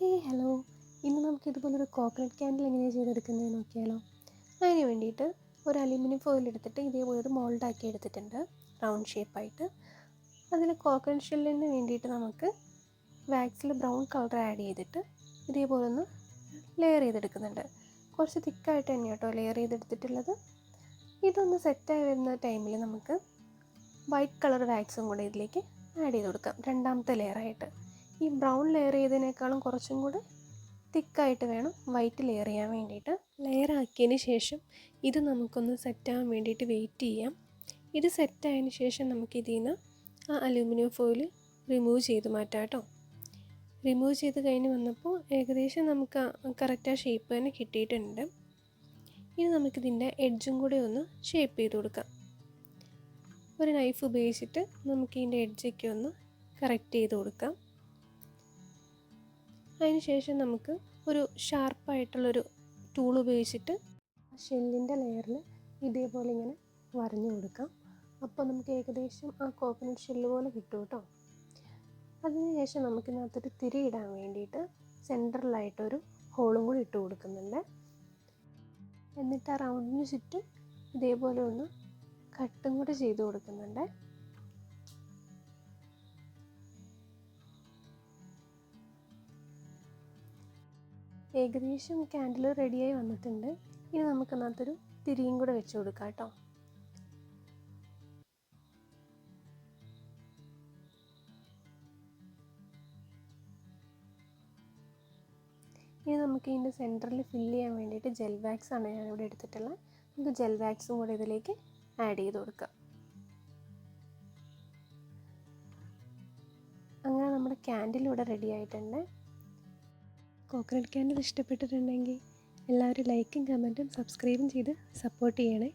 Hello. ഇന്ന് നമുക്ക് ഇതുപോലൊരു കോക്കനട്ട് ക്യാൻഡിൽ എങ്ങനെയാണ് ചെയ്തെടുക്കുന്നതെന്ന് നോക്കിയാലോ. അതിന് വേണ്ടിയിട്ട് ഒരു അലുമിനിയം ഫോയിൽ എടുത്തിട്ട് ഇതേപോലൊരു മോൾഡാക്കി എടുത്തിട്ടുണ്ട്, റൗണ്ട് ഷേപ്പായിട്ട്. അതിൽ കോക്കനട്ട് ഷെല്ലിന് വേണ്ടിയിട്ട് നമുക്ക് വാക്സിൽ ബ്രൗൺ കളർ ആഡ് ചെയ്തിട്ട് ഇതേപോലെ ഒന്ന് ലെയർ ചെയ്തെടുക്കുന്നുണ്ട്. കുറച്ച് തിക്കായിട്ട് തന്നെ കേട്ടോ ലെയർ ചെയ്തെടുത്തിട്ടുള്ളത്. ഇതൊന്ന് സെറ്റായി വരുന്ന ടൈമിൽ നമുക്ക് വൈറ്റ് കളർ വാക്സും കൂടെ ഇതിലേക്ക് ആഡ് ചെയ്ത് കൊടുക്കാം, രണ്ടാമത്തെ ലെയറായിട്ട്. ഈ ബ്രൗൺ ലെയർ ചെയ്തതിനേക്കാളും കുറച്ചും കൂടെ തിക്കായിട്ട് വേണം വൈറ്റ് ലെയർ ചെയ്യാൻ വേണ്ടിയിട്ട്. ലെയർ ആക്കിയതിന് ശേഷം ഇത് നമുക്കൊന്ന് സെറ്റാകാൻ വേണ്ടിയിട്ട് വെയിറ്റ് ചെയ്യാം. ഇത് സെറ്റായതിന് ശേഷം നമുക്ക് ഇതിൽ നിന്ന് ആ അലൂമിനിയം ഫോയിൽ റിമൂവ് ചെയ്ത് മാറ്റാം കേട്ടോ. റിമൂവ് ചെയ്ത് കഴിഞ്ഞ് വന്നപ്പോൾ ഏകദേശം നമുക്ക് കറക്റ്റ് ആ ഷേപ്പ് തന്നെ കിട്ടിയിട്ടുണ്ട്. ഇനി നമുക്കിതിൻ്റെ എഡ്ജും കൂടെ ഒന്ന് ഷേപ്പ് ചെയ്ത് കൊടുക്കാം. ഒരു നൈഫ് ഉപയോഗിച്ചിട്ട് നമുക്ക് ഇതിൻ്റെ എഡ്ജൊക്കെ ഒന്ന് കറക്റ്റ് ചെയ്ത് കൊടുക്കാം. അതിന് ശേഷം നമുക്ക് ഒരു ഷാർപ്പായിട്ടുള്ളൊരു ടൂൾ ഉപയോഗിച്ചിട്ട് ആ ഷെല്ലിൻ്റെ ലെയറിൽ ഇതേപോലെ ഇങ്ങനെ വരഞ്ഞു കൊടുക്കാം. അപ്പോൾ നമുക്ക് ഏകദേശം ആ കോക്കനട്ട് ഷെല്ല് പോലെ കിട്ടും കേട്ടോ. അതിനുശേഷം നമുക്കിതിനകത്തൊരു തിരി ഇടാൻ വേണ്ടിയിട്ട് സെൻറ്ററിലായിട്ടൊരു ഹോളും കൂടി ഇട്ട് കൊടുക്കുന്നുണ്ട്. എന്നിട്ട് ആ റൗണ്ടിന് ചുറ്റും ഇതേപോലെ ഒന്ന് കട്ടും കൂടി ചെയ്ത് കൊടുക്കുന്നുണ്ട്. ഏകദേശം ക്യാൻഡിൽ റെഡിയായി വന്നിട്ടുണ്ട്. ഇനി നമുക്കതിനകത്തൊരു തിരിയും കൂടെ വെച്ച് കൊടുക്കാം കേട്ടോ. ഇനി നമുക്ക് ഇതിൻ്റെ സെൻറ്ററിൽ ഫില്ല് ചെയ്യാൻ വേണ്ടിയിട്ട് ജെൽ വാക്സ് ആണ് ഞാനിവിടെ എടുത്തിട്ടുള്ളത്. നമുക്ക് ജെൽ വാക്സും കൂടെ ഇതിലേക്ക് ആഡ് ചെയ്ത് കൊടുക്കാം. അങ്ങനെ നമ്മുടെ ക്യാൻഡിൽ ഇവിടെ റെഡി ആയിട്ടുണ്ട്. കോക്കനട്ട് ക്യാൻഡിൽ ഇഷ്ടപ്പെട്ടിട്ടുണ്ടെങ്കിൽ എല്ലാവരും ലൈക്കും കമൻറ്റും സബ്സ്ക്രൈബും ചെയ്ത് സപ്പോർട്ട് ചെയ്യണേ.